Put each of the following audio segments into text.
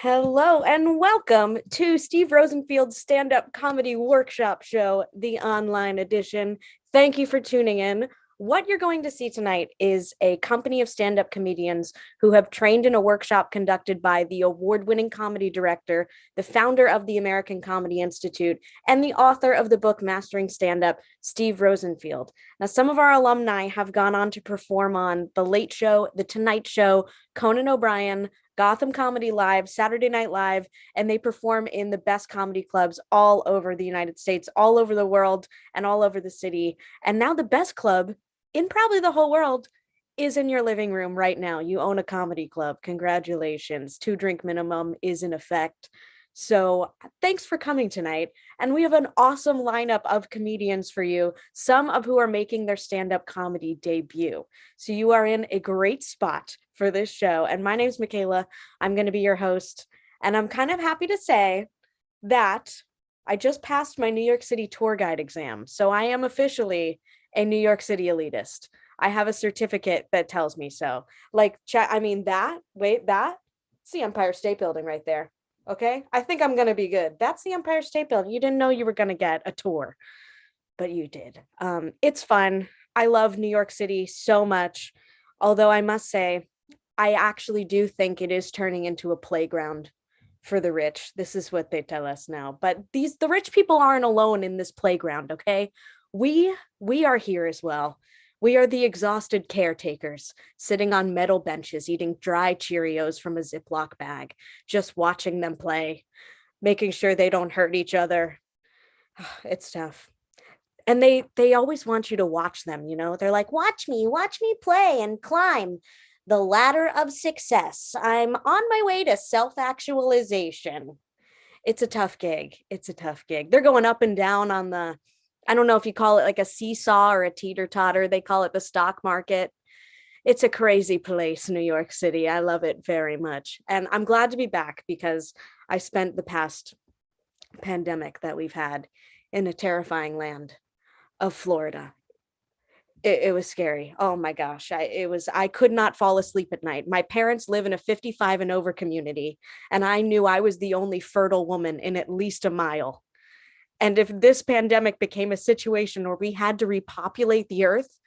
Hello and welcome to Steve Rosenfield's stand-up comedy workshop show, the online edition. Thank you for tuning in. What you're going to see tonight is a company of stand-up comedians who have trained in a workshop conducted by the award-winning comedy director, the founder of the American Comedy Institute, and the author of the book Mastering Stand-Up, Steve Rosenfield. Now, some of our alumni have gone on to perform on The Late Show, The Tonight Show, Conan O'Brien, Gotham Comedy Live, Saturday Night Live, and they perform in the best comedy clubs all over the United States, all over the world, and all over the city. And now the best club in probably the whole world is in your living room right now. You own a comedy club. Congratulations. 2-drink minimum is in effect. So thanks for coming tonight. And we have an awesome lineup of comedians for you, some of who are making their stand-up comedy debut. So you are in a great spot for this show. And my name's Michaela. I'm going to be your host. And I'm kind of happy to say that I just passed my New York City tour guide exam. So I am officially a New York City elitist. I have a certificate that tells me so. Like, that's the Empire State Building right there. Okay, I think I'm going to be good. That's the Empire State Building. You didn't know you were going to get a tour, but you did. It's fun. I love New York City so much. Although I must say, I actually do think it is turning into a playground for the rich. This is what they tell us now. But the rich people aren't alone in this playground, okay? We are here as well. We are the exhausted caretakers, sitting on metal benches, eating dry Cheerios from a Ziploc bag, just watching them play, making sure they don't hurt each other. It's tough. And they always want you to watch them, you know? They're like, watch me play and climb the ladder of success. I'm on my way to self-actualization. It's a tough gig. It's a tough gig. They're going up and down on I don't know if you call it like a seesaw or a teeter-totter. They call it the stock market. It's a crazy place, New York City. I love it very much. And I'm glad to be back because I spent the past pandemic that we've had in a terrifying land of Florida. It was scary. Oh my gosh. I could not fall asleep at night. My parents live in a 55 and over community, and I knew I was the only fertile woman in at least a mile. And if this pandemic became a situation where we had to repopulate the earth,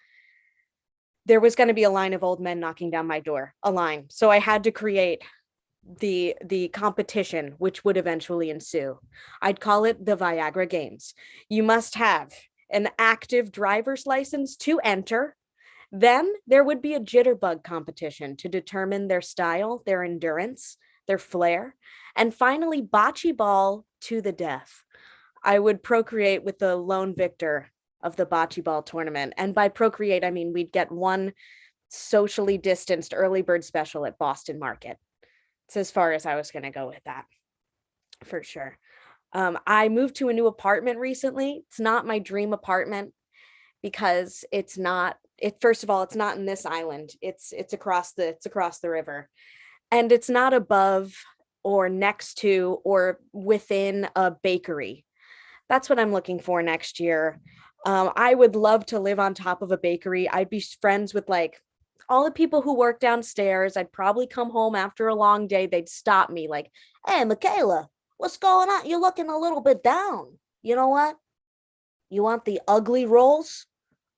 there was going to be a line of old men knocking down my door, a line. So I had to create the competition, which would eventually ensue. I'd call it the Viagra Games. You must have an active driver's license to enter. Then there would be a jitterbug competition to determine their style, their endurance, their flair, and finally bocce ball to the death. I would procreate with the lone victor of the bocce ball tournament. And by procreate, I mean we'd get one socially distanced early bird special at Boston Market. It's as far as I was going to go with that, for sure. I moved to a new apartment recently. It's not my dream apartment because it's not. First of all, it's not in this island. It's across the river, and it's not above or next to or within a bakery. That's what I'm looking for next year. I would love to live on top of a bakery. I'd be friends with like all the people who work downstairs. I'd probably come home after a long day. They'd stop me like, hey, Michaela, what's going on? You're looking a little bit down. You know what? You want the ugly rolls?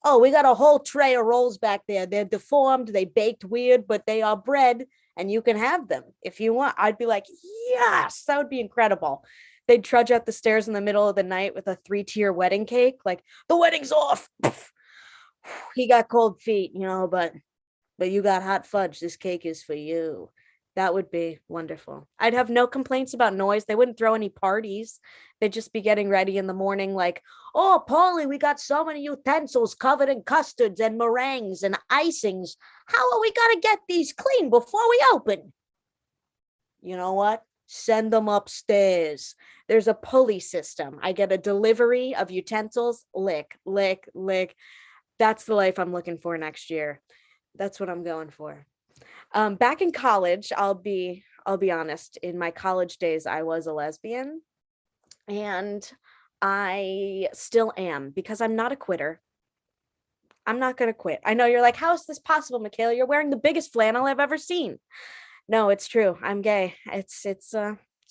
Oh, we got a whole tray of rolls back there. They're deformed. They baked weird, but they are bread and you can have them if you want. I'd be like, yes, that would be incredible. They'd trudge up the stairs in the middle of the night with a 3-tier wedding cake. Like, the wedding's off. He got cold feet, but you got hot fudge. This cake is for you. That would be wonderful. I'd have no complaints about noise. They wouldn't throw any parties. They'd just be getting ready in the morning like, oh, Paulie, we got so many utensils covered in custards and meringues and icings. How are we going to get these clean before we open? You know what? Send them upstairs. There's a pulley system. I get a delivery of utensils. Lick, lick, lick. That's the life I'm looking for next year. That's what I'm going for. Back in college, I'll be honest, in my college days, I was a lesbian, and I still am because I'm not a quitter. I'm not going to quit. I know you're like, how is this possible, Michaela? You're wearing the biggest flannel I've ever seen. No, it's true. I'm gay. It's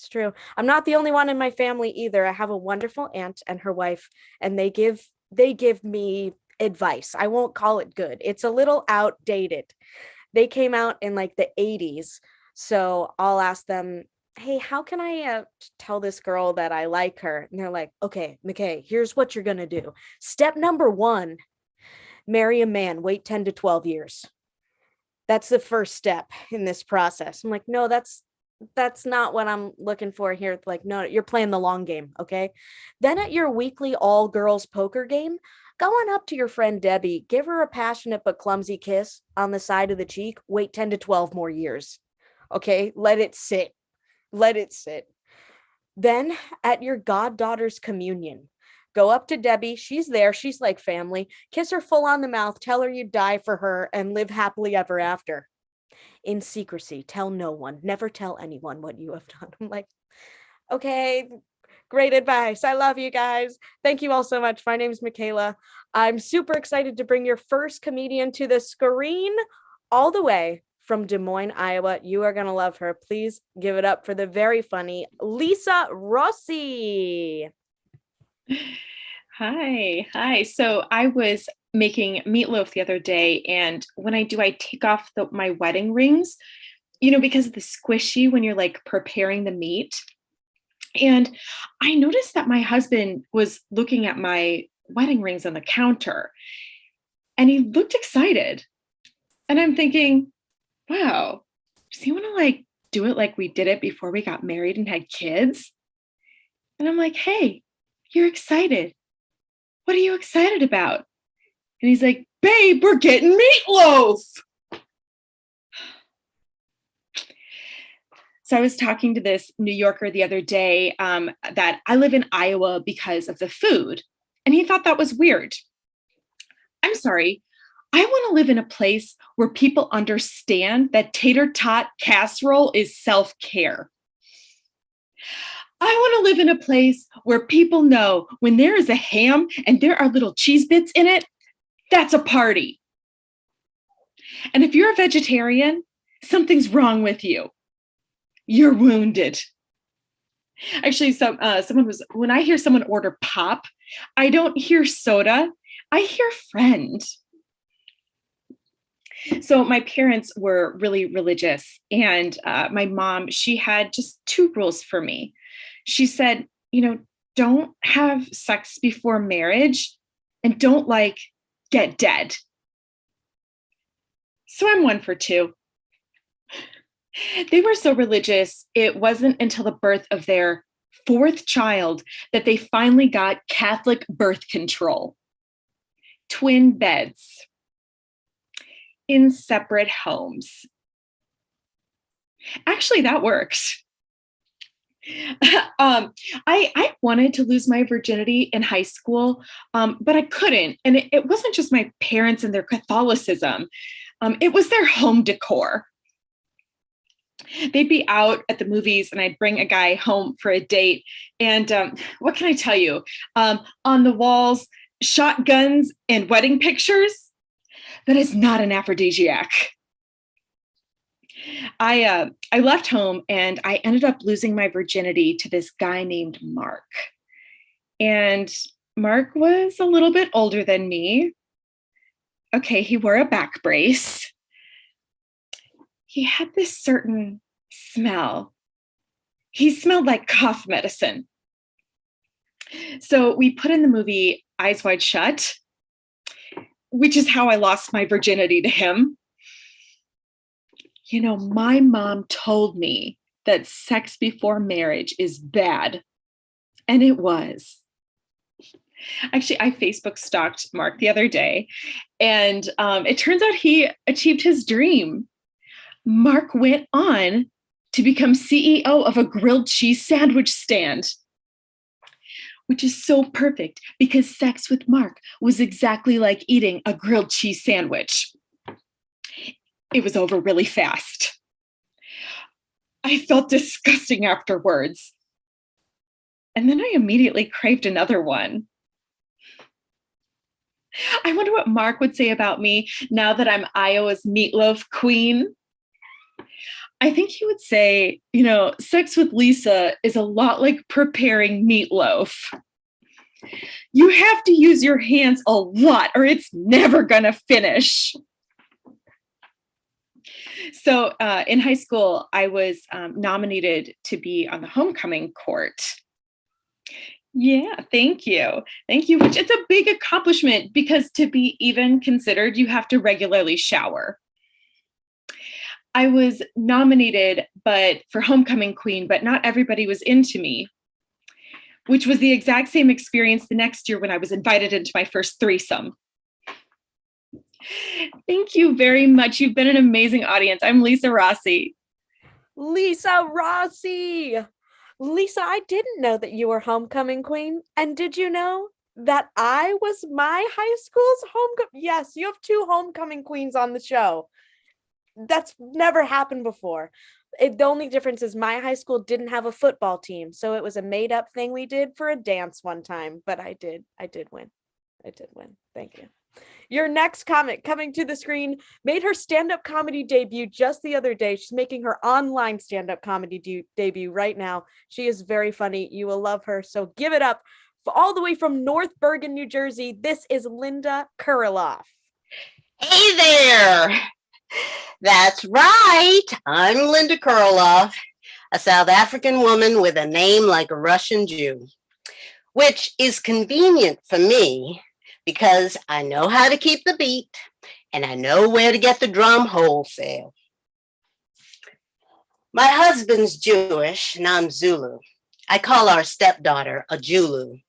true. I'm not the only one in my family either. I have a wonderful aunt and her wife, and they give me advice. I won't call it good. It's a little outdated. They came out in like the 80s. So I'll ask them, "Hey, how can I tell this girl that I like her?" And they're like, "Okay, McKay, here's what you're going to do. Step number 1, marry a man, wait 10 to 12 years. That's the first step in this process." I'm like, "No, that's not what I'm looking for here." Like, "No, you're playing the long game, okay?" Then at your weekly all girls poker game, go on up to your friend Debbie, give her a passionate but clumsy kiss on the side of the cheek, wait 10 to 12 more years. Okay? Let it sit. Let it sit. Then at your goddaughter's communion, go up to Debbie. She's there. She's like family. Kiss her full on the mouth. Tell her you'd die for her and live happily ever after. In secrecy. Tell no one. Never tell anyone what you have done. I'm like, okay, great advice. I love you guys. Thank you all so much. My name's Michaela. I'm super excited to bring your first comedian to the screen all the way from Des Moines, Iowa. You are going to love her. Please give it up for the very funny Lisa Rossi. Hi. So I was making meatloaf the other day, and when I do, I take off my wedding rings, because of the squishy when you're like preparing the meat. And I noticed that my husband was looking at my wedding rings on the counter, and he looked excited. And I'm thinking, wow, does he want to like do it like we did it before we got married and had kids? And I'm like, hey, you're excited. What are you excited about? And he's like, babe, we're getting meatloaf. So I was talking to this New Yorker the other day that I live in Iowa because of the food. And he thought that was weird. I'm sorry. I want to live in a place where people understand that tater tot casserole is self-care. I want to live in a place where people know when there is a ham and there are little cheese bits in it, that's a party. And if you're a vegetarian, something's wrong with you. You're wounded. Actually, when I hear someone order pop, I don't hear soda, I hear friend. So my parents were really religious, and my mom, she had just 2 rules for me. She said, don't have sex before marriage, and don't get dead. So I'm 1 for 2. They were so religious, it wasn't until the birth of their 4th child that they finally got Catholic birth control. Twin beds in separate homes. Actually, that works. I wanted to lose my virginity in high school, but I couldn't. And it wasn't just my parents and their Catholicism. It was their home decor. They'd be out at the movies and I'd bring a guy home for a date. And what can I tell you? On the walls, shotguns and wedding pictures. That is not an aphrodisiac. I left home and I ended up losing my virginity to this guy named Mark. And Mark was a little bit older than me. Okay, he wore a back brace. He had this certain smell. He smelled like cough medicine. So we put in the movie Eyes Wide Shut, which is how I lost my virginity to him. My mom told me that sex before marriage is bad. And it was. Actually, I Facebook stalked Mark the other day, and it turns out he achieved his dream. Mark went on to become CEO of a grilled cheese sandwich stand, which is so perfect because sex with Mark was exactly like eating a grilled cheese sandwich. It was over really fast. I felt disgusting afterwards. And then I immediately craved another one. I wonder what Mark would say about me now that I'm Iowa's meatloaf queen. I think he would say, sex with Lisa is a lot like preparing meatloaf. You have to use your hands a lot or it's never going to finish. So in high school, I was nominated to be on the homecoming court. Yeah, thank you. Thank you, which it's a big accomplishment because to be even considered, you have to regularly shower. I was nominated for homecoming queen, but not everybody was into me, which was the exact same experience the next year when I was invited into my first threesome. Thank you very much. You've been an amazing audience. I'm Lisa Rossi. Lisa Rossi. Lisa, I didn't know that you were homecoming queen. And did you know that I was my high school's homecoming? Yes, you have two homecoming queens on the show. That's never happened before. The only difference is my high school didn't have a football team, so it was a made up thing we did for a dance one time, but I did win. Thank you. Your next comic coming to the screen made her stand-up comedy debut just the other day. She's making her online stand-up comedy debut right now. She is very funny. You will love her. So give it up all the way from North Bergen, New Jersey. This is Linda Kuriloff. Hey there. That's right. I'm Linda Kuriloff, a South African woman with a name like a Russian Jew, which is convenient for me because I know how to keep the beat and I know where to get the drum wholesale. My husband's Jewish and I'm Zulu. I call our stepdaughter a Julu.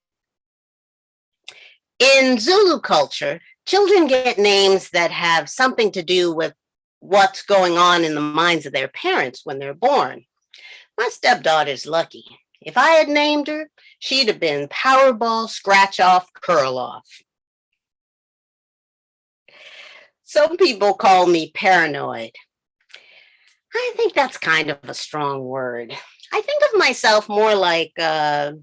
In Zulu culture, children get names that have something to do with what's going on in the minds of their parents when they're born. My stepdaughter's lucky. If I had named her, she'd have been Powerball Scratch-Off Kuriloff. Some people call me paranoid. I think that's kind of a strong word. I think of myself more like a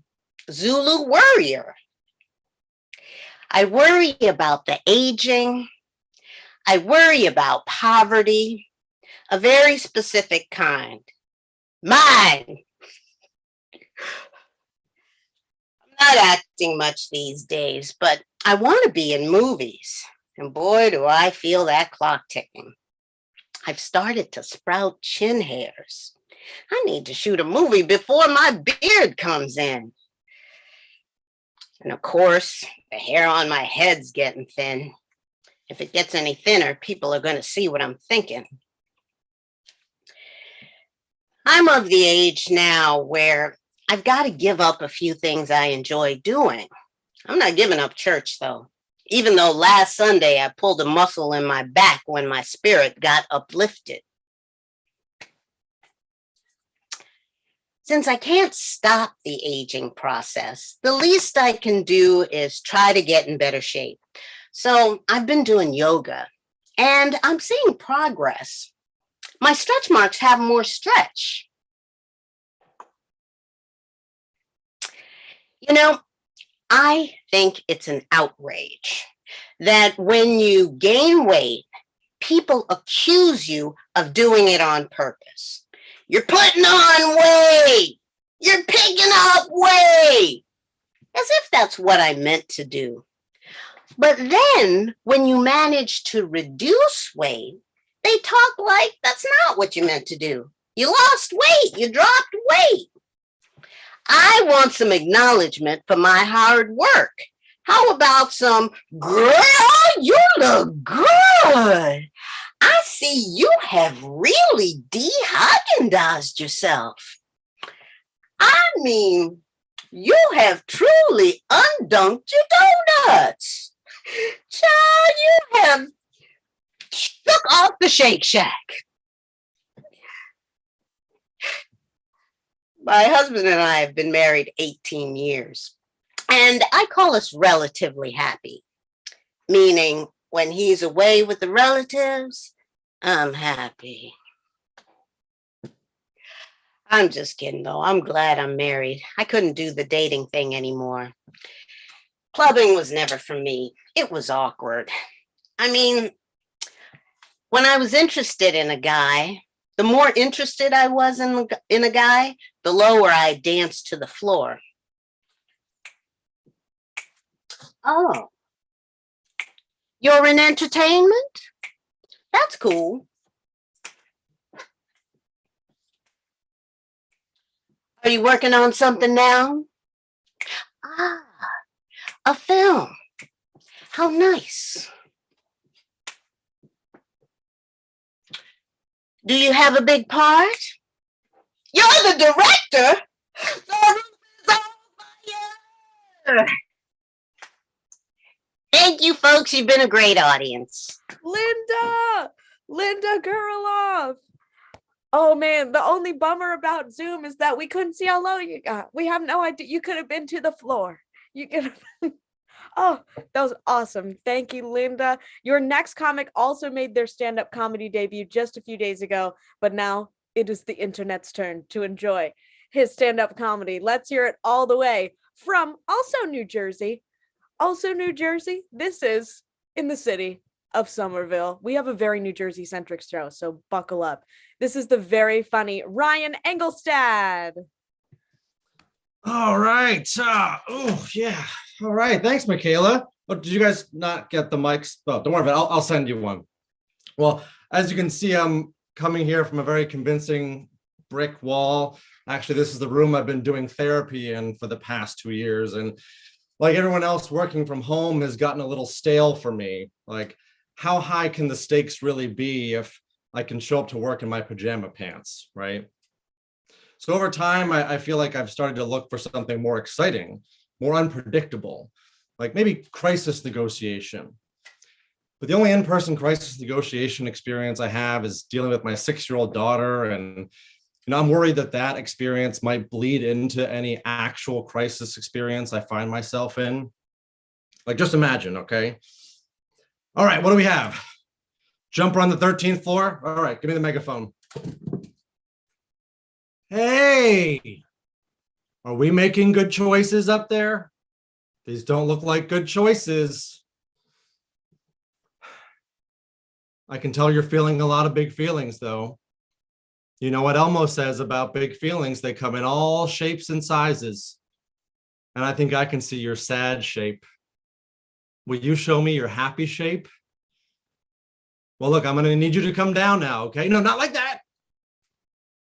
Zulu worrier. I worry about the aging. I worry about poverty, a very specific kind. Mine. I'm not acting much these days, but I want to be in movies. And boy, do I feel that clock ticking. I've started to sprout chin hairs. I need to shoot a movie before my beard comes in. And of course, the hair on my head's getting thin. If it gets any thinner, people are going to see what I'm thinking. I'm of the age now where I've got to give up a few things I enjoy doing. I'm not giving up church, though, even though last Sunday I pulled a muscle in my back when my spirit got uplifted. Since I can't stop the aging process, the least I can do is try to get in better shape. So I've been doing yoga and I'm seeing progress. My stretch marks have more stretch. You know, I think it's an outrage that when you gain weight, people accuse you of doing it on purpose. You're putting on weight. You're picking up weight. As if that's what I meant to do. But then when you manage to reduce weight, they talk like that's not what you meant to do. You lost weight. You dropped weight. I want some acknowledgement for my hard work. How about some, girl, you look good. I see you have really de-Haagen-Dazs'd yourself. I mean, you have truly undunked your donuts. Child, you have shook off the Shake Shack. My husband and I have been married 18 years, and I call us relatively happy, meaning when he's away with the relatives, I'm happy. I'm just kidding, though. I'm glad I'm married. I couldn't do the dating thing anymore. Clubbing was never for me. It was awkward. I mean, when I was interested in a guy, The more interested I was in a guy, the lower I danced to the floor. Oh, you're in entertainment? That's cool. Are you working on something now? Ah, a film. How nice. Do you have a big part? You're the director? The roof is on fire. Thank you, folks. You've been a great audience. Linda Gurloff. Oh man, the only bummer about Zoom is that we couldn't see how low you got. We have no idea. You could have been to the floor. You could have. Oh, that was awesome. Thank you, Linda. Your next comic also made their stand-up comedy debut just a few days ago, but now it is the internet's turn to enjoy his stand-up comedy. Let's hear it all the way from also New Jersey. Also New Jersey, this is in the city of Somerville. We have a very New Jersey centric show, so buckle up. This is the very funny Ryan Engelstad. All right. Oh, yeah. All right. Thanks, Michaela. Oh, did you guys not get the mics? Oh, don't worry about it. I'll send you one. Well, as you can see, I'm coming here from a very convincing brick wall. Actually, this is the room I've been doing therapy in for the past 2 years. And like everyone else, working from home has gotten a little stale for me. Like, how high can the stakes really be if I can show up to work in my pajama pants, right? So over time, I feel like I've started to look for something more exciting, more unpredictable, like maybe crisis negotiation. But the only in-person crisis negotiation experience I have is dealing with my 6-year-old daughter. And I'm worried that that experience might bleed into any actual crisis experience I find myself in. Like, just imagine, okay? All right, what do we have? Jumper on the 13th floor? All right, give me the megaphone. Hey, are we making good choices up there? These don't look like good choices. I can tell you're feeling a lot of big feelings, though. You know what Elmo says about big feelings? They come in all shapes and sizes. And I think I can see your sad shape. Will you show me your happy shape? Well, look, I'm going to need you to come down now, okay? No, not like that.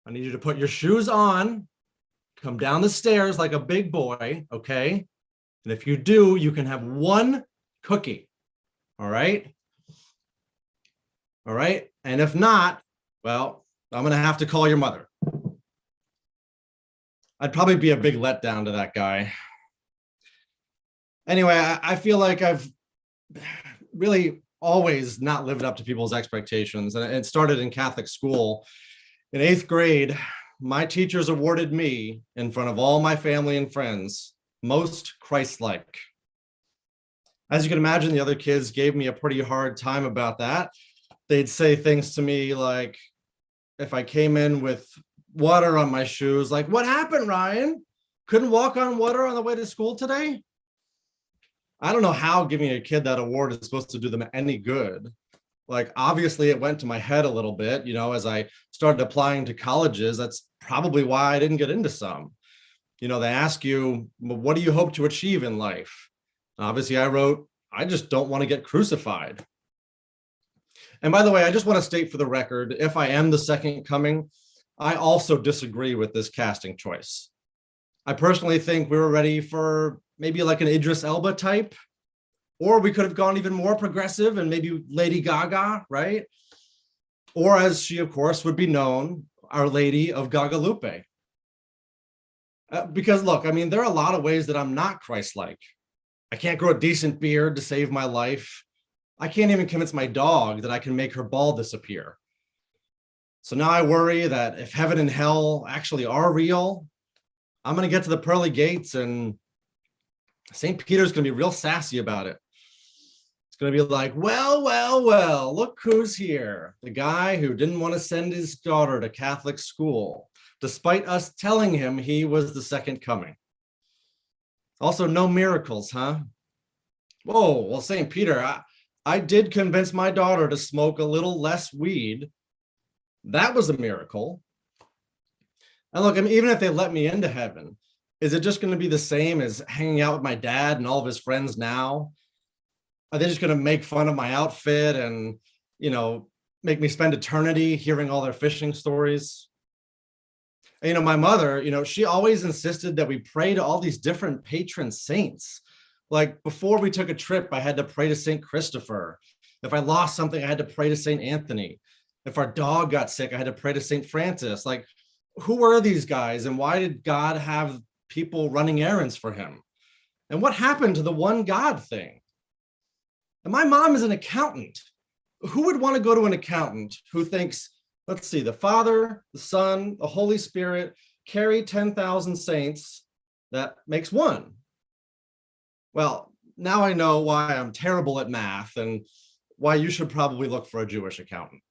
I need you to put your shoes on, come down the stairs like a big boy, okay? And if you do, you can have one cookie, all right? All right, and if not, well, I'm gonna have to call your mother. I'd probably be a big letdown to that guy. Anyway, I feel like I've really always not lived up to people's expectations, and it started in Catholic school. In 8th grade, my teachers awarded me, in front of all my family and friends, most Christ-like. As you can imagine, the other kids gave me a pretty hard time about that. They'd say things to me like, if I came in with water on my shoes, like, what happened, Ryan? Couldn't walk on water on the way to school today? I don't know how giving a kid that award is supposed to do them any good. Like, obviously it went to my head a little bit, you know, as I started applying to colleges. That's probably why I didn't get into some. You know, they ask you, what do you hope to achieve in life? Obviously I wrote, I just don't want to get crucified. And by the way, I just want to state for the record, if I am the second coming, I also disagree with this casting choice. I personally think we were ready for maybe like an Idris Elba type, or we could have gone even more progressive and maybe Lady Gaga, right? Or as she, of course, would be known, Our Lady of Gagalupe. Because look, I mean, there are a lot of ways that I'm not Christ-like. I can't grow a decent beard to save my life. I can't even convince my dog that I can make her ball disappear. So now I worry that if heaven and hell actually are real, I'm going to get to the pearly gates and St. Peter's going to be real sassy about it. It's going to be like, well, well, well, look who's here. The guy who didn't want to send his daughter to Catholic school, despite us telling him he was the second coming. Also, no miracles, huh? Whoa, well, St. Peter, I did convince my daughter to smoke a little less weed. That was a miracle. And look, I mean, even if they let me into heaven, is it just going to be the same as hanging out with my dad and all of his friends now? Are they just going to make fun of my outfit and, make me spend eternity hearing all their fishing stories? And, my mother, she always insisted that we pray to all these different patron saints. Like before we took a trip, I had to pray to Saint Christopher. If I lost something, I had to pray to Saint Anthony. If our dog got sick, I had to pray to Saint Francis. Like, who were these guys and why did God have people running errands for him? And what happened to the one God thing? And my mom is an accountant. Who would want to go to an accountant who thinks, let's see, the Father, the Son, the Holy Spirit carry 10,000 saints, that makes one? Well, now I know why I'm terrible at math and why you should probably look for a Jewish accountant.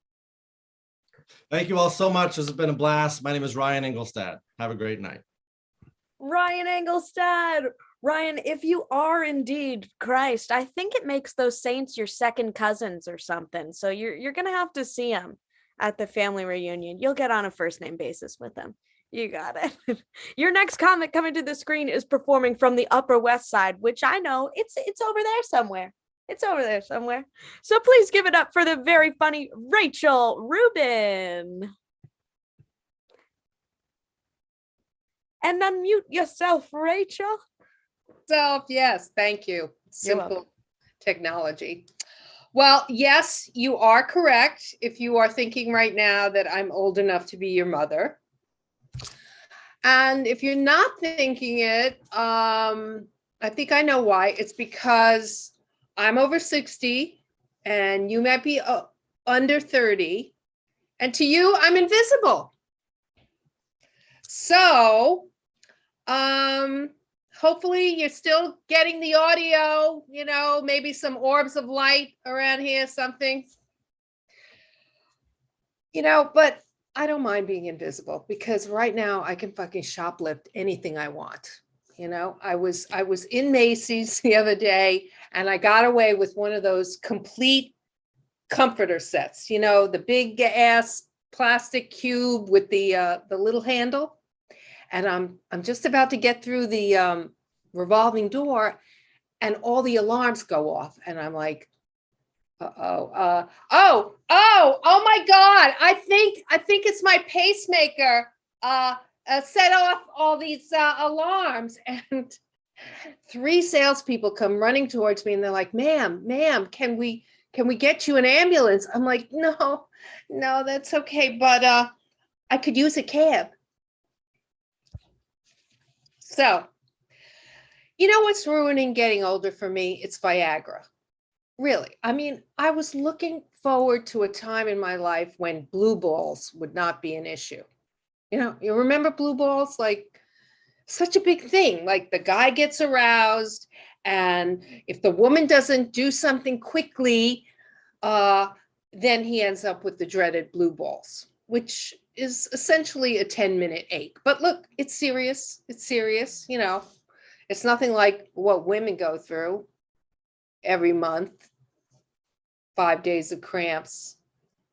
Thank you all so much. This has been a blast. My name is Ryan Engelstad. Have a great night. Ryan Engelstad. Ryan, if you are indeed Christ, I think it makes those saints your second cousins or something. So you're going to have to see them at the family reunion. You'll get on a first name basis with them. You got it. Your next comic coming to the screen is performing from the Upper West Side, which I know it's over there somewhere. It's over there somewhere. So please give it up for the very funny Rachel Rubin. And unmute yourself, Rachel. Yes, thank you. You're Simple welcome. technology. Well, yes, you are correct if you are thinking right now that I'm old enough to be your mother. And if you're not thinking it, I think I know why. It's because I'm over 60 and you might be under 30. And to you, I'm invisible. So, hopefully you're still getting the audio, maybe some orbs of light around here, something. But I don't mind being invisible because right now I can fucking shoplift anything I want. I was in Macy's the other day and I got away with one of those complete comforter sets, the big ass plastic cube with the little handle. And I'm just about to get through the revolving door and all the alarms go off. And I'm like, oh my God. I think it's my pacemaker set off all these alarms. And 3 salespeople come running towards me and they're like, ma'am, can we get you an ambulance? I'm like, no, that's okay. But I could use a cab. So, what's ruining getting older for me? It's Viagra. Really. I mean, I was looking forward to a time in my life when blue balls would not be an issue. You remember blue balls? Like, such a big thing. Like, the guy gets aroused, and if the woman doesn't do something quickly, then he ends up with the dreaded blue balls, which is essentially a 10-minute ache. But look, it's serious. It's serious. It's nothing like what women go through every month. 5 days of cramps,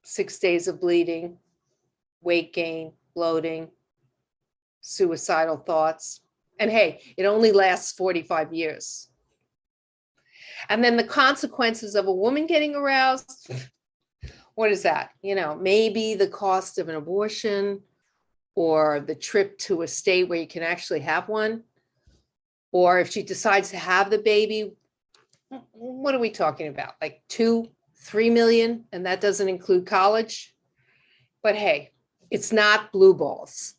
6 days of bleeding, weight gain, bloating, suicidal thoughts. And hey, it only lasts 45 years. And then the consequences of a woman getting aroused, what is that? Maybe the cost of an abortion or the trip to a state where you can actually have one. Or if she decides to have the baby, what are we talking about? Like 2-3 million, and that doesn't include college. But hey, it's not blue balls.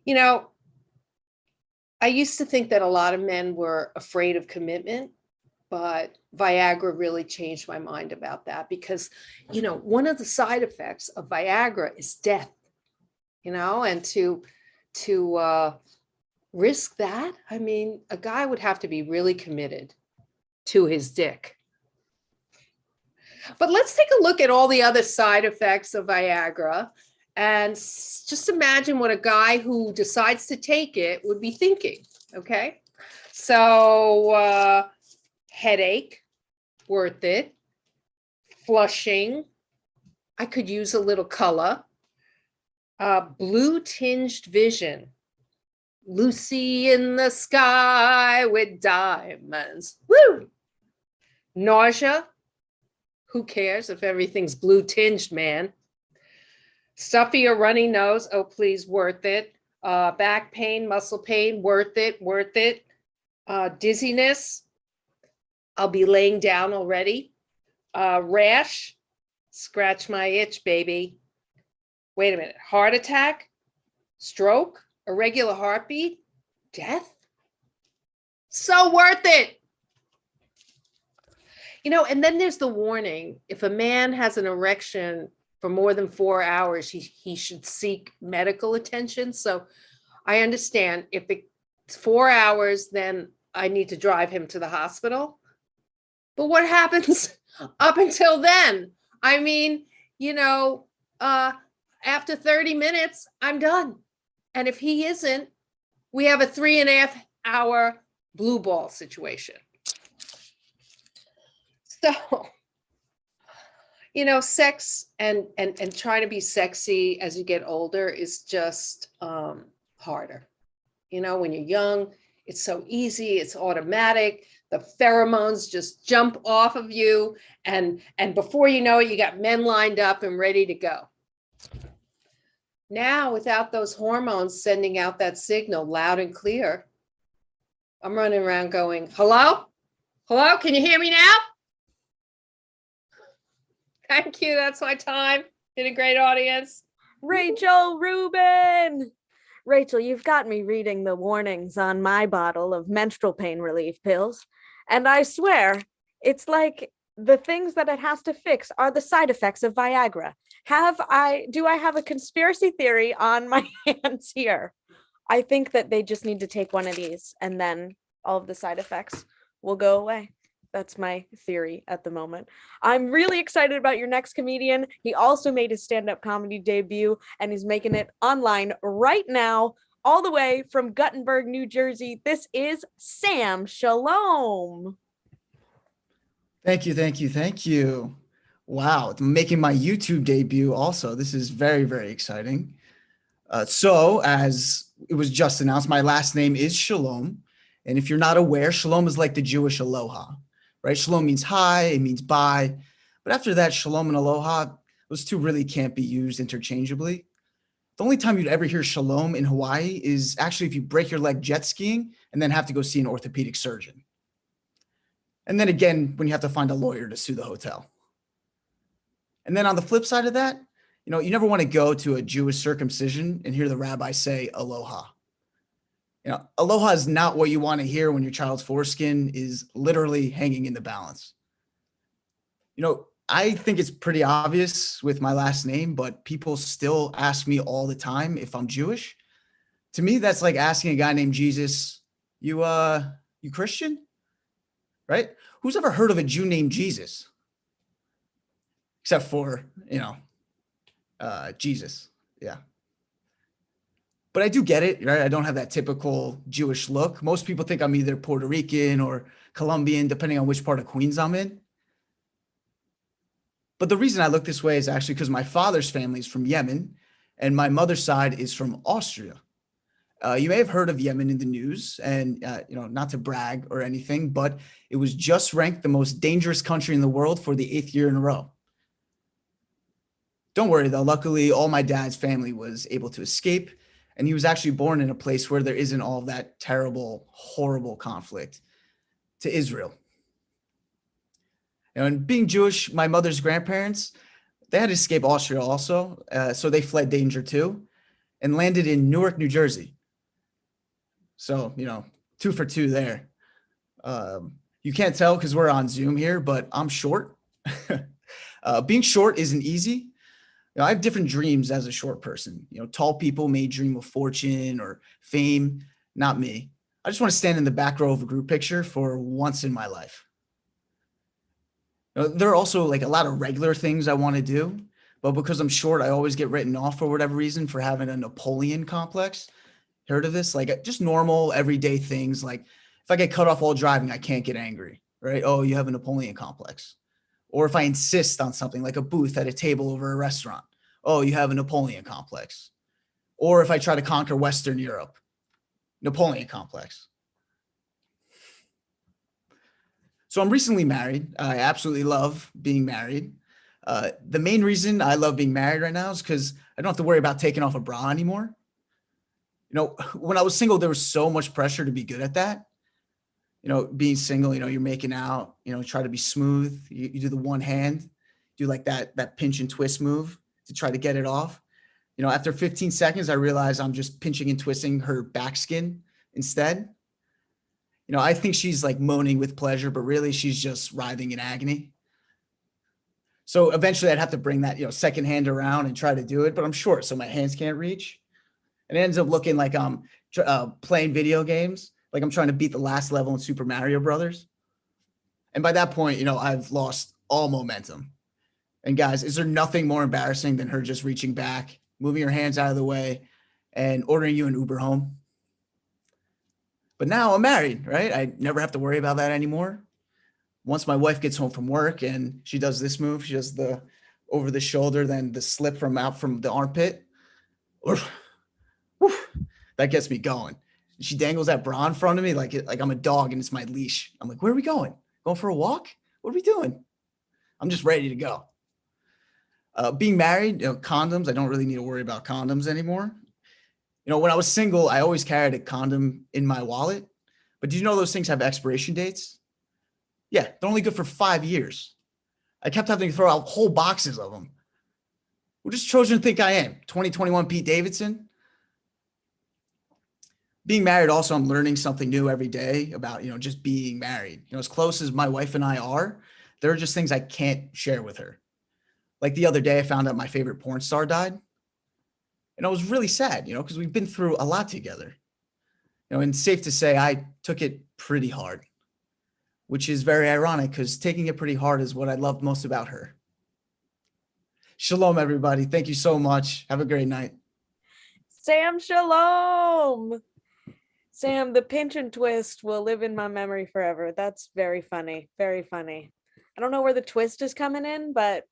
I used to think that a lot of men were afraid of commitment, but Viagra really changed my mind about that because, one of the side effects of Viagra is death, and to risk that, I mean, a guy would have to be really committed to his dick. But let's take a look at all the other side effects of Viagra and just imagine what a guy who decides to take it would be thinking, okay? So headache, worth it. Flushing, I could use a little color. Blue tinged vision. Lucy in the sky with diamonds. Woo! Nausea. Who cares if everything's blue tinged, man? Stuffy or runny nose. Oh, please, worth it. Back pain, muscle pain, worth it, worth it. Dizziness. I'll be laying down already. Rash. Scratch my itch, baby. Wait a minute. Heart attack? Stroke? Irregular heartbeat? Death? So worth it. You know, and then there's the warning. If a man has an erection for more than 4 hours, he should seek medical attention. So I understand if it's 4 hours, then I need to drive him to the hospital. But what happens up until then? I mean, you know, after 30 minutes, I'm done. And if he isn't, we have a 3.5 hour blue ball situation. So, you know, sex and trying to be sexy as you get older is just harder. You know, when you're young, it's so easy, it's automatic. The pheromones just jump off of you. And before you know it, you got men lined up and ready to go. Now, without those hormones sending out that signal loud and clear, I'm running around going, hello? Hello? Can you hear me now? Thank you. That's my time. Been a great audience. Rachel Rubin. Rachel, you've got me reading the warnings on my bottle of menstrual pain relief pills. And I swear, it's like the things that it has to fix are the side effects of Viagra. Do I have a conspiracy theory on my hands here? I think that they just need to take one of these and then all of the side effects will go away. That's my theory at the moment. I'm really excited about your next comedian. He also made his stand-up comedy debut and he's making it online right now, all the way from Guttenberg, New Jersey. This is Sam Shalom. Thank you, thank you, thank you. Wow, I'm making my YouTube debut also. This is very, very exciting. So as it was just announced, my last name is Shalom. And if you're not aware, Shalom is like the Jewish aloha, right? Shalom means hi, it means bye. But after that, Shalom and aloha, those two really can't be used interchangeably. The only time you'd ever hear Shalom in Hawaii is actually if you break your leg jet skiing and then have to go see an orthopedic surgeon. And then again, when you have to find a lawyer to sue the hotel. And then on the flip side of that, you know, you never want to go to a Jewish circumcision and hear the rabbi say aloha. You know, aloha is not what you want to hear when your child's foreskin is literally hanging in the balance. You know, I think it's pretty obvious with my last name, but people still ask me all the time if I'm Jewish. To me, that's like asking a guy named Jesus, you Christian? Right? Who's ever heard of a Jew named Jesus? Except for, you know, Jesus. Yeah. But I do get it, right? I don't have that typical Jewish look. Most people think I'm either Puerto Rican or Colombian, depending on which part of Queens I'm in. But the reason I look this way is actually because my father's family is from Yemen and my mother's side is from Austria. You may have heard of Yemen in the news and, you know, not to brag or anything, but it was just ranked the most dangerous country in the world for the 8th year in a row. Don't worry though, luckily all my dad's family was able to escape and he was actually born in a place where there isn't all that terrible, horrible conflict to Israel. And being Jewish, my mother's grandparents, they had to escape Austria also, so they fled danger too and landed in Newark, New Jersey. So, you know, 2 for 2 there. You can't tell because we're on Zoom here, but I'm short. Being short isn't easy. You know, I have different dreams as a short person. You know, tall people may dream of fortune or fame, not me. I just want to stand in the back row of a group picture for once in my life. You know, there are also like a lot of regular things I want to do, but because I'm short, I always get written off for whatever reason for having a Napoleon complex. Heard of this? Like just normal everyday things. Like if I get cut off while driving, I can't get angry, right? Oh, you have a Napoleon complex. Or if I insist on something like a booth at a table over a restaurant, oh, you have a Napoleon complex. Or if I try to conquer Western Europe, Napoleon complex. So I'm recently married. I absolutely love being married. The main reason I love being married right now is because I don't have to worry about taking off a bra anymore. You know, when I was single, there was so much pressure to be good at that. You know, being single, you know, you're making out, you know, try to be smooth. You do the one hand, do like that pinch and twist move to try to get it off. You know, after 15 seconds, I realized I'm just pinching and twisting her back skin instead. You know, I think she's like moaning with pleasure, but really she's just writhing in agony. So eventually I'd have to bring that, you know, second hand around and try to do it, but I'm short, so my hands can't reach. And it ends up looking like I'm playing video games, like I'm trying to beat the last level in Super Mario Brothers. And by that point, you know, I've lost all momentum. And guys, is there nothing more embarrassing than her just reaching back, moving her hands out of the way, and ordering you an Uber home? But now I'm married, right? I never have to worry about that anymore. Once my wife gets home from work and she does this move, she does the over the shoulder, then the slip from out from the armpit. Whew, that gets me going. She dangles that bra in front of me like I'm a dog and it's my leash. I'm like, where are we going? Going for a walk? What are we doing? I'm just ready to go. Being married, you know, condoms, I don't really need to worry about condoms anymore. You know, when I was single, I always carried a condom in my wallet. But did you know those things have expiration dates? Yeah, they're only good for 5 years. I kept having to throw out whole boxes of them. What does Trojan think I am? 2021 Pete Davidson? Being married, also, I'm learning something new every day about, you know, just being married. You know, as close as my wife and I are, there are just things I can't share with her. Like the other day, I found out my favorite porn star died. And I was really sad, you know, because we've been through a lot together. You know, and safe to say, I took it pretty hard, which is very ironic because taking it pretty hard is what I loved most about her. Shalom, everybody. Thank you so much. Have a great night. Sam, shalom. Sam, the pinch and twist will live in my memory forever. That's very funny. Very funny. I don't know where the twist is coming in, but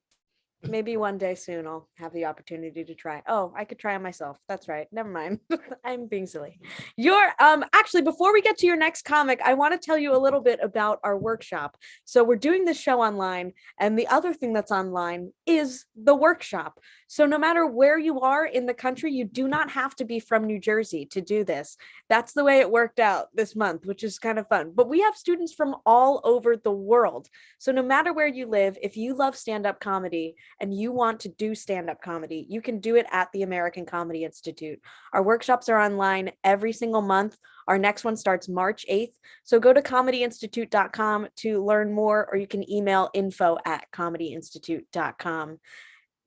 maybe one day soon I'll have the opportunity to try. Oh, I could try it myself. That's right. Never mind. I'm being silly. You're actually, before we get to your next comic, I want to tell you a little bit about our workshop. So we're doing this show online, and the other thing that's online is the workshop. So no matter where you are in the country, you do not have to be from New Jersey to do this. That's the way it worked out this month, which is kind of fun. But we have students from all over the world. So no matter where you live, if you love stand-up comedy and you want to do stand-up comedy, you can do it at the American Comedy Institute. Our workshops are online every single month. Our next one starts March 8th. So go to comedyinstitute.com to learn more, or you can email info@comedyinstitute.com.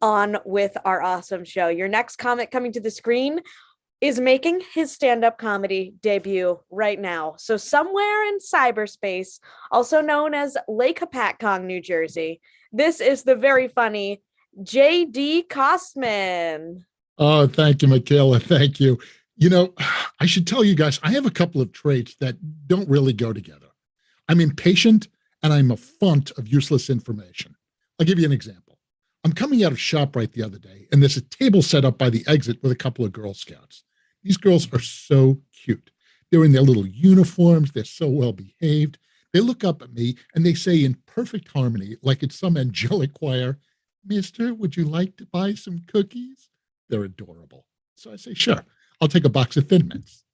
On with our awesome show. Your next comic coming to the screen is making his stand-up comedy debut right now. So somewhere in cyberspace, also known as Lake Hopatcong, New Jersey, this is the very funny J.D. Kostman. Oh, thank you, Michaela. Thank you. You know, I should tell you guys, I have a couple of traits that don't really go together. I'm impatient and I'm a font of useless information. I'll give you an example. I'm coming out of ShopRite the other day, and there's a table set up by the exit with a couple of Girl Scouts. These girls are so cute. They're in their little uniforms. They're so well behaved. They look up at me and they say in perfect harmony, like it's some angelic choir, "Mister, would you like to buy some cookies?" They're adorable. So I say, "Sure, I'll take a box of Thin Mints."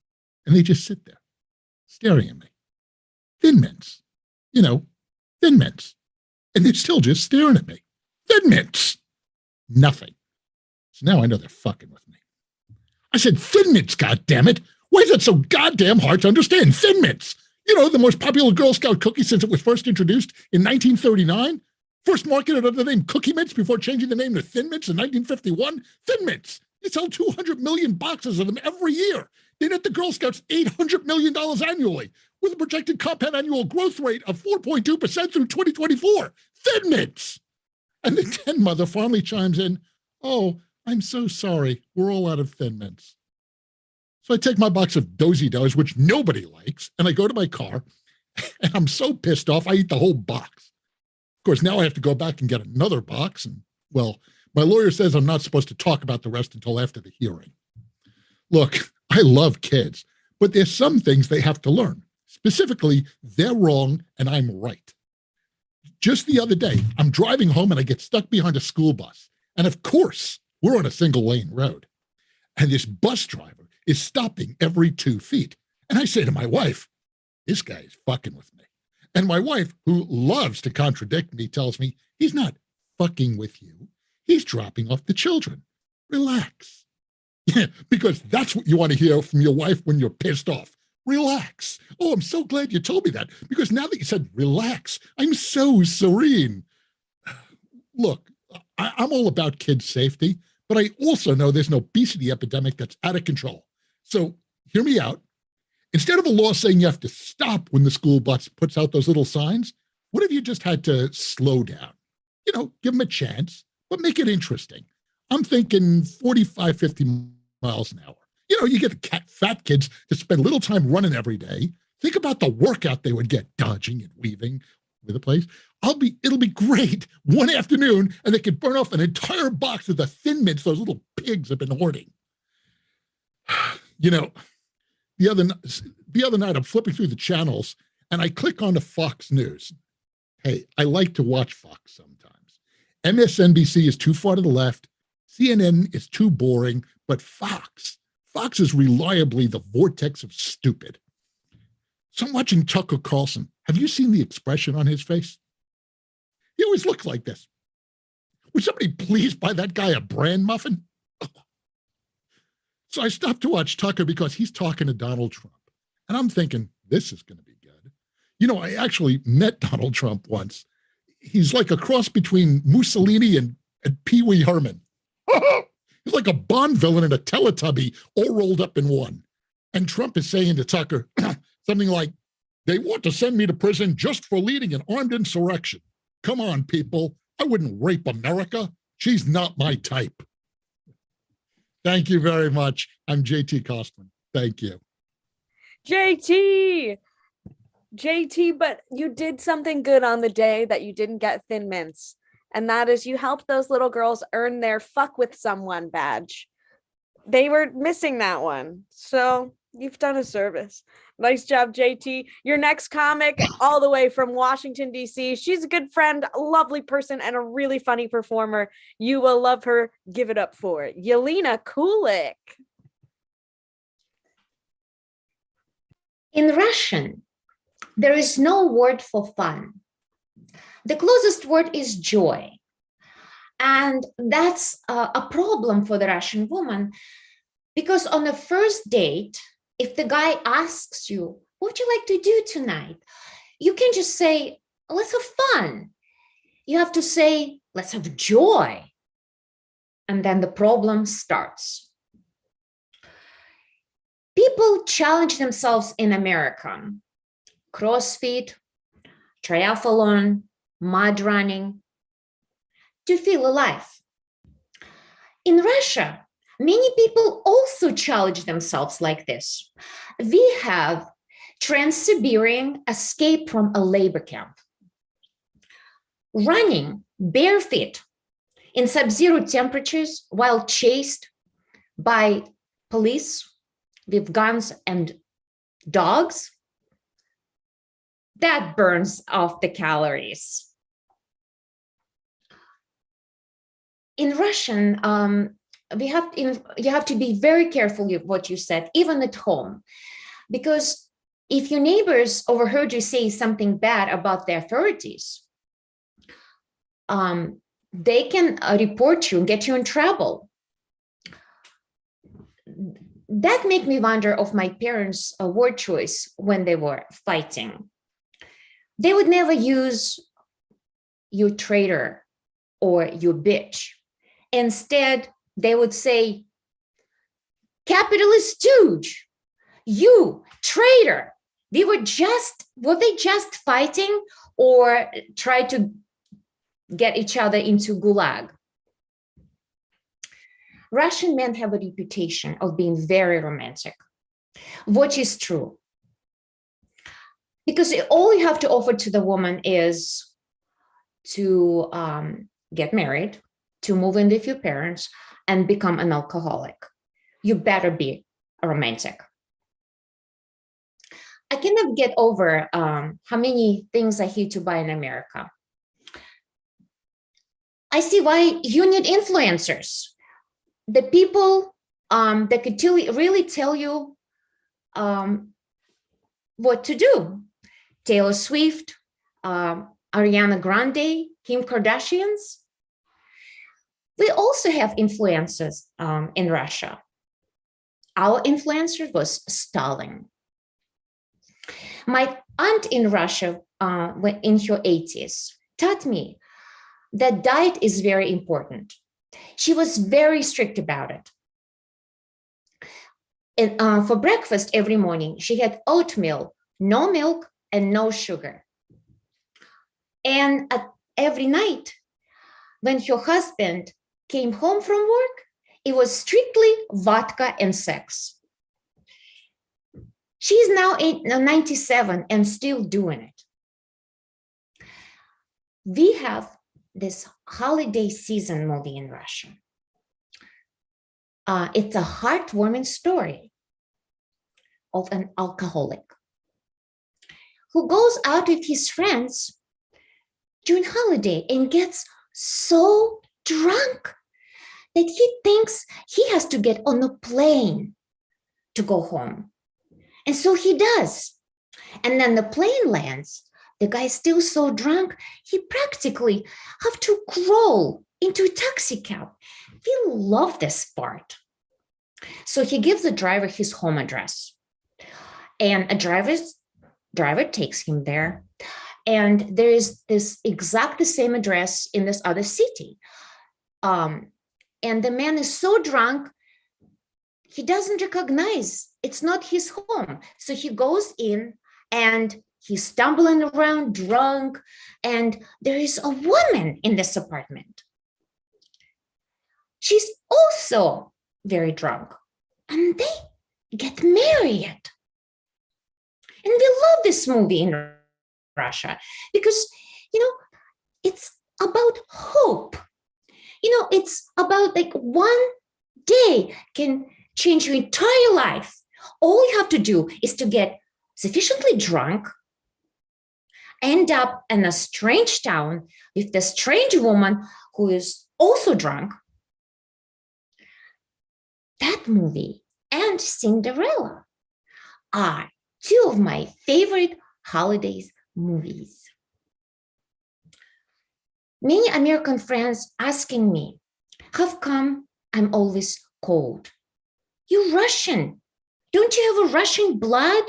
And they just sit there staring at me. Thin Mints, you know, Thin Mints. And they're still just staring at me. Thin Mints. Nothing. So now I know they're fucking with me. I said, Thin Mints, goddammit. Why is it so goddamn hard to understand? Thin Mints. You know, the most popular Girl Scout cookie since it was first introduced in 1939. First marketed under the name Cookie Mints before changing the name to Thin Mints in 1951. Thin Mints. You sell 200 million boxes of them every year. They net the Girl Scouts $800 million annually with a projected compound annual growth rate of 4.2% through 2024. Thin Mints. And the 10 mother finally chimes in, "Oh, I'm so sorry. We're all out of Thin Mints." So I take my box of Dozy Does, which nobody likes, and I go to my car, and I'm so pissed off, I eat the whole box. course, now I have to go back and get another box. And well, my lawyer says I'm not supposed to talk about the rest until after the hearing. Look, I love kids, but there's some things they have to learn. Specifically, they're wrong and I'm right. Just the other day, I'm driving home and I get stuck behind a school bus. And of course, we're on a single lane road. And this bus driver is stopping every 2 feet. And I say to my wife, this guy is fucking with me. And my wife, who loves to contradict me, tells me he's not fucking with you. He's dropping off the children. Relax. Yeah, because that's what you want to hear from your wife when you're pissed off. Relax. Oh, I'm so glad you told me that, because now that you said relax, I'm so serene. Look, I'm all about kids' safety, but I also know there's an obesity epidemic that's out of control. So hear me out. Instead of a law saying you have to stop when the school bus puts out those little signs, what if you just had to slow down? You know, give them a chance, but make it interesting. I'm thinking 45, 50 miles an hour. You know, you get the fat kids to spend little time running every day. Think about the workout they would get dodging and weaving with the place. It'll be great one afternoon, and they could burn off an entire box of the Thin Mints those little pigs have been hoarding. You know, the other night I'm flipping through the channels and I click on the Fox News. Hey, I like to watch Fox sometimes. MSNBC is too far to the left. CNN is too boring, but Fox is reliably the vortex of stupid. So I'm watching Tucker Carlson. Have you seen the expression on his face? He always looks like this. Would somebody please buy that guy a bran muffin? So I stopped to watch Tucker because he's talking to Donald Trump. And I'm thinking, this is going to be good. You know, I actually met Donald Trump once. He's like a cross between Mussolini and Pee Wee Herman. He's like a Bond villain and a Teletubby all rolled up in one. And Trump is saying to Tucker something like, they want to send me to prison just for leading an armed insurrection. Come on, people. I wouldn't rape America. She's not my type. Thank you very much. I'm JT Kostman. Thank you. JT, but you did something good on the day that you didn't get Thin Mints. And that is you helped those little girls earn their fuck with someone badge. They were missing that one. So you've done a service. Nice job, JT. Your next comic, all the way from Washington, D.C. She's a good friend, a lovely person, and a really funny performer. You will love her. Give it up for Yelena Kulik. In Russian, there is no word for fun. The closest word is joy. And that's a problem for the Russian woman, because on the first date, if the guy asks you, what would you like to do tonight? You can just say, let's have fun. You have to say, let's have joy. And then the problem starts. People challenge themselves in America. CrossFit, triathlon, mud running, to feel alive. In Russia, many people also challenge themselves like this. We have Trans-Siberian escape from a labor camp. Running barefoot in sub-zero temperatures while chased by police with guns and dogs, that burns off the calories. In Russian, you have to be very careful with what you said, even at home, because if your neighbors overheard you say something bad about the authorities, they can report you and get you in trouble. That made me wonder of my parents' word choice when they were fighting. They would never use "you traitor" or "you bitch." Instead, they would say, "Capitalist stooge, you traitor." Were they just fighting or try to get each other into gulag? Russian men have a reputation of being very romantic, which is true. Because all you have to offer to the woman is to get married, to move in with your parents, and become an alcoholic. You better be a romantic. I cannot get over how many things I hear to buy in America. I see why you need influencers. The people that could really tell you what to do. Taylor Swift, Ariana Grande, Kim Kardashians. We also have influencers in Russia. Our influencer was Stalin. My aunt in Russia, in her 80s, taught me that diet is very important. She was very strict about it. And for breakfast every morning, she had oatmeal, no milk, and no sugar. And every night, when her husband came home from work, it was strictly vodka and sex. She's now 97 and still doing it. We have this holiday season movie in Russia. It's a heartwarming story of an alcoholic who goes out with his friends during holiday and gets so drunk that he thinks he has to get on a plane to go home. And so he does. And then the plane lands. The guy's still so drunk, he practically have to crawl into a taxi cab. We love this part. So he gives the driver his home address. And a driver takes him there. And there is this exact the same address in this other city. And the man is so drunk, he doesn't recognize it's not his home. So he goes in and he's stumbling around drunk, and there is a woman in this apartment. She's also very drunk, and they get married. And we love this movie in Russia because, it's about hope. It's about like one day can change your entire life. All you have to do is to get sufficiently drunk, end up in a strange town with the strange woman who is also drunk. That movie and Cinderella are two of my favorite holidays movies. Many American friends asking me, how come I'm always cold? You're Russian. Don't you have a Russian blood?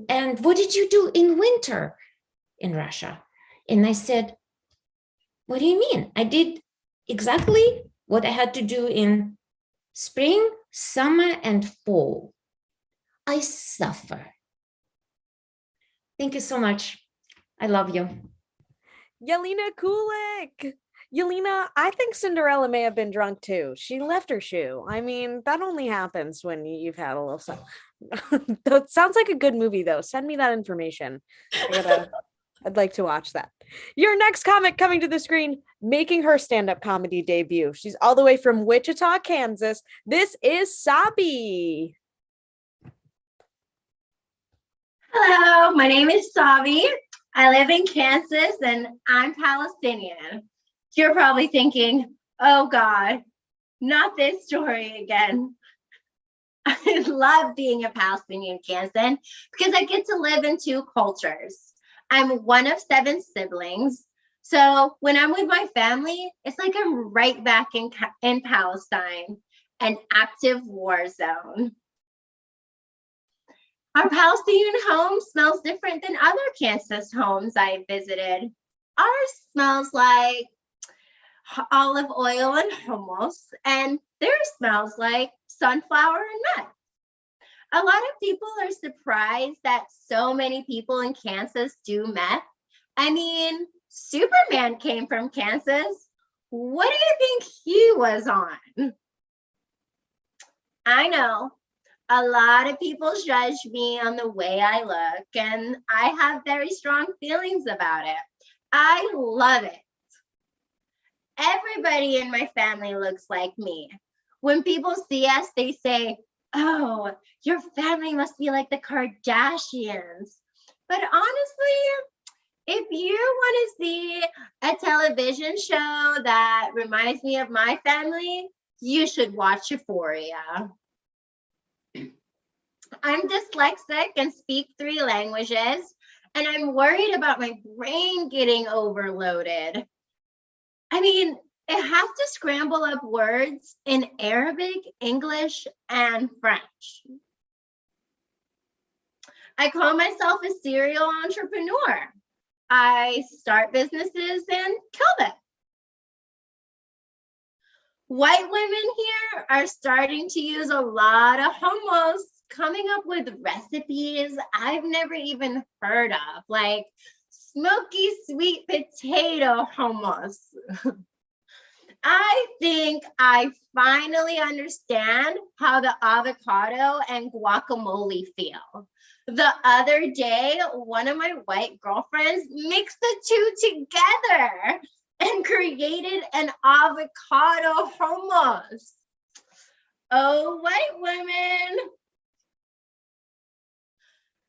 And what did you do in winter in Russia? And I said, what do you mean? I did exactly what I had to do in spring, summer, and fall. I suffer. Thank you so much. I love you. Yelena Kulik. Yelena, I think Cinderella may have been drunk too. She left her shoe. I mean, that only happens when you've had a little stuff. That sounds like a good movie though. Send me that information. I'd like to watch that. Your next comic coming to the screen, making her stand-up comedy debut. She's all the way from Wichita, Kansas. This is Sabi. Hello, my name is Sabi. I live in Kansas and I'm Palestinian. You're probably thinking, oh God, not this story again. I love being a Palestinian Kansan because I get to live in two cultures. I'm one of 7 siblings. So when I'm with my family, it's like I'm right back in Palestine, an active war zone. Our Palestinian home smells different than other Kansas homes I visited. Ours smells like olive oil and hummus, and theirs smells like sunflower and nuts. A lot of people are surprised that so many people in Kansas do meth. I mean, Superman came from Kansas. What do you think he was on? I know. A lot of people judge me on the way I look, and I have very strong feelings about it. I love it. Everybody in my family looks like me. When people see us, they say, "Oh, your family must be like the Kardashians." But honestly, if you want to see a television show that reminds me of my family, you should watch Euphoria. I'm dyslexic and speak 3 languages, and I'm worried about my brain getting overloaded. I mean, it has to scramble up words in Arabic, English, and French. I call myself a serial entrepreneur. I start businesses and kill them. White women here are starting to use a lot of hummus, coming up with recipes I've never even heard of, like smoky sweet potato hummus. I think I finally understand how the avocado and guacamole feel. The other day, one of my white girlfriends mixed the 2 together and created an avocado hummus. Oh, white women.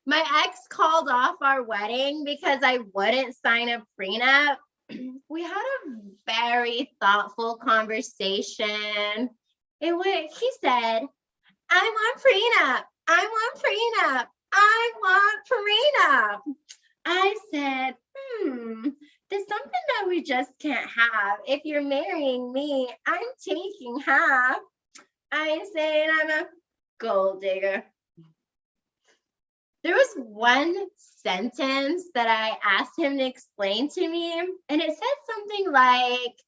My ex called off our wedding because I wouldn't sign a prenup. We had a very thoughtful conversation in which he said, "I want prenup. I want prenup. I want prenup." I said, there's something that we just can't have. If you're marrying me, I'm taking half. I ain't saying I'm a gold digger. There was one sentence that I asked him to explain to me, and it said something like,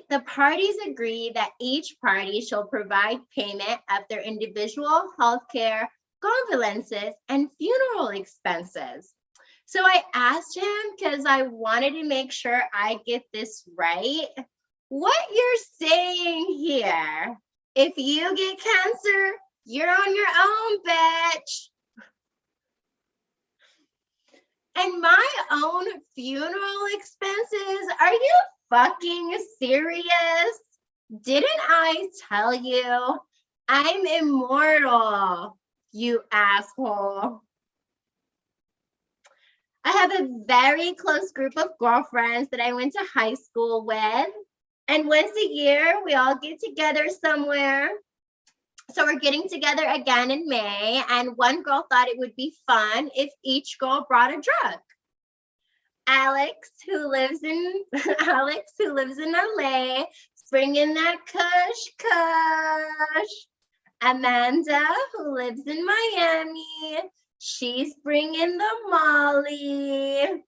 the parties agree that each party shall provide payment of their individual healthcare, condolences, and funeral expenses. So I asked him, because I wanted to make sure I get this right, what you're saying here, if you get cancer, you're on your own, bitch. And my own funeral expenses? Are you fucking serious? Didn't I tell you I'm immortal, you asshole? I have a very close group of girlfriends that I went to high school with. And once a year, we all get together somewhere. So we're getting together again in May, and one girl thought it would be fun if each girl brought a drug. Alex, who lives in LA, bringing that kush. Amanda, who lives in Miami, she's bringing the Molly.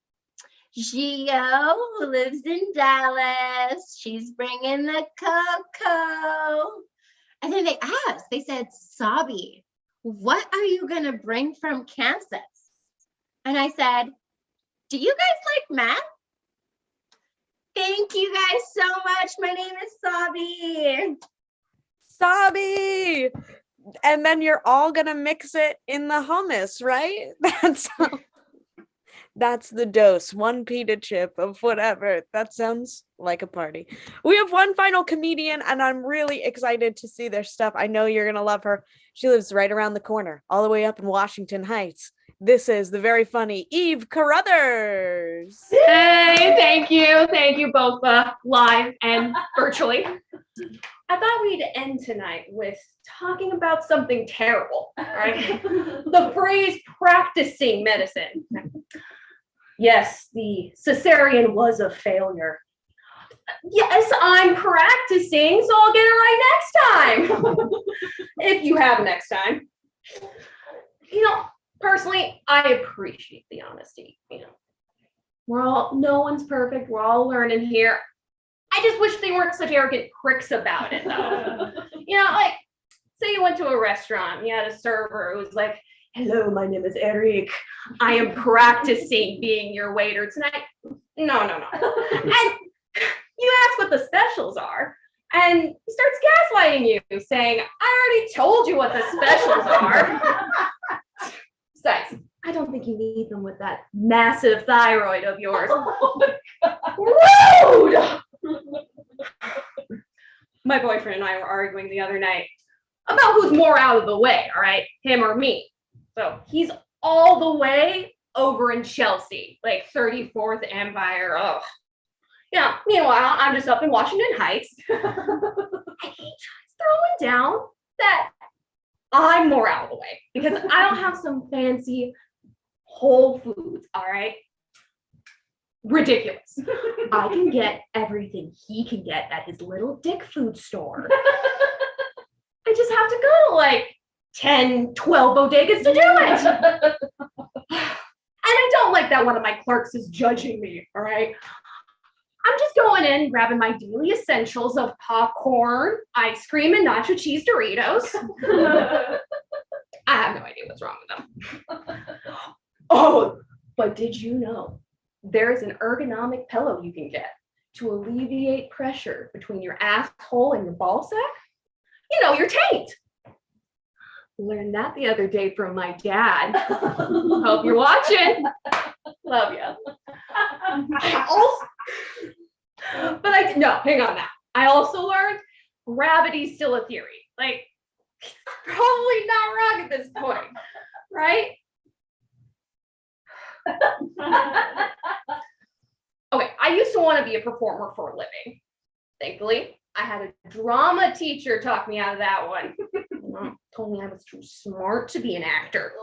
Gio, who lives in Dallas, she's bringing the cocoa. And then they said, "Sabi, what are you gonna bring from Kansas?" And I said, "Do you guys like math?" Thank you guys so much. My name is Sabi. Sabi! And then you're all gonna mix it in the hummus, right? That's the dose. 1 pita chip of whatever. That sounds like a party. We have one final comedian, and I'm really excited to see their stuff. I know you're gonna love her. She lives right around the corner, all the way up in Washington Heights. This is the very funny Eve Carruthers. Hey, thank you both live and virtually. I thought we'd end tonight with talking about something terrible, right? The phrase practicing medicine. Yes, the cesarean was a failure. Yes, I'm practicing, so I'll get it right next time. If you have next time. Personally, I appreciate the honesty. No one's perfect. We're all learning here. I just wish they weren't such arrogant pricks about it, though. Say you went to a restaurant, you had a server who was like, "Hello, my name is Eric. I am practicing being your waiter tonight." No. And you ask what the specials are, and he starts gaslighting you, saying, "I already told you what the specials are." Besides, I don't think you need them with that massive thyroid of yours. Rude! My boyfriend and I were arguing the other night about who's more out of the way, all right? Him or me. So he's all the way over in Chelsea, like 34th Empire. Oh. Yeah, meanwhile, I'm just up in Washington Heights. And he's throwing down that I'm more out of the way because I don't have some fancy Whole Foods, all right? Ridiculous. I can get everything he can get at his little dick food store. I just have to go to like 10, 12 bodegas to do it. And I don't like that one of my clerks is judging me, all right? I'm just going in, grabbing my daily essentials of popcorn, ice cream, and nacho cheese Doritos. I have no idea what's wrong with them. Oh, but did you know there's an ergonomic pillow you can get to alleviate pressure between your asshole and your ball sack? You know, your taint. Learned that the other day from my dad. Hope you're watching. Love you. No, hang on now. I also learned gravity's still a theory. Like, probably not wrong at this point, right? Okay, I used to want to be a performer for a living. Thankfully, I had a drama teacher talk me out of that one. Told me I was too smart to be an actor.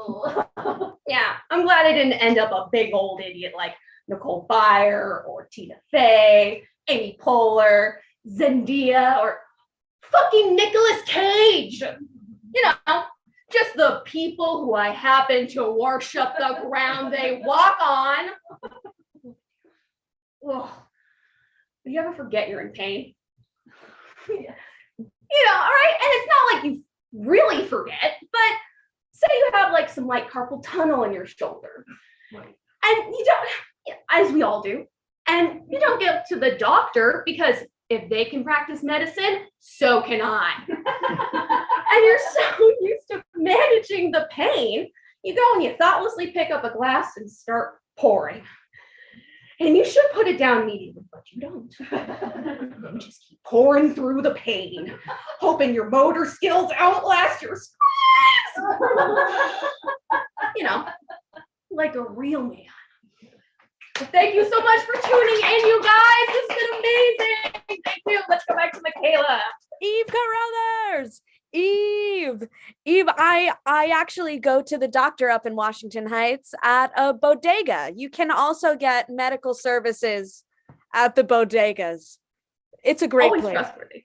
Yeah, I'm glad I didn't end up a big old idiot like Nicole Byer or Tina Fey, Amy Poehler, Zendaya, or fucking Nicolas Cage. You know, just the people who I happen to worship the ground they walk on. Ugh. Do you ever forget you're in pain? You know, all right? And it's not like you really forget, but say you have like some light carpal tunnel in your shoulder. Right. And you don't, as we all do, and you don't get to the doctor because if they can practice medicine, so can I. And you're so used to managing the pain, you go and you thoughtlessly pick up a glass and start pouring. And you should put it down immediately, but you don't. You just keep pouring through the pain, hoping your motor skills outlast your screams. You know, like a real man. Well, thank you so much for tuning in, you guys. This has been amazing. Thank you. Let's go back to Michaela. Eve Carruthers. Eve, I actually go to the doctor up in Washington Heights at a bodega. You can also get medical services at the bodegas. It's a great Always place. trustworthy.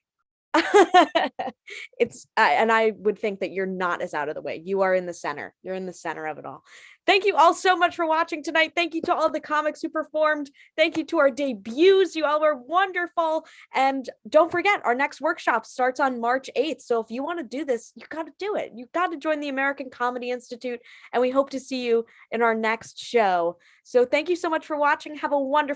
And I would think that you're not as out of the way. You are in the center. You're in the center of it all. Thank you all so much for watching tonight. Thank you to all the comics who performed. Thank you to our debuts. You all were wonderful. And don't forget, our next workshop starts on March 8th. So if you want to do this, you got to do it. You got to join the American Comedy Institute. And we hope to see you in our next show. So thank you so much for watching. Have a wonderful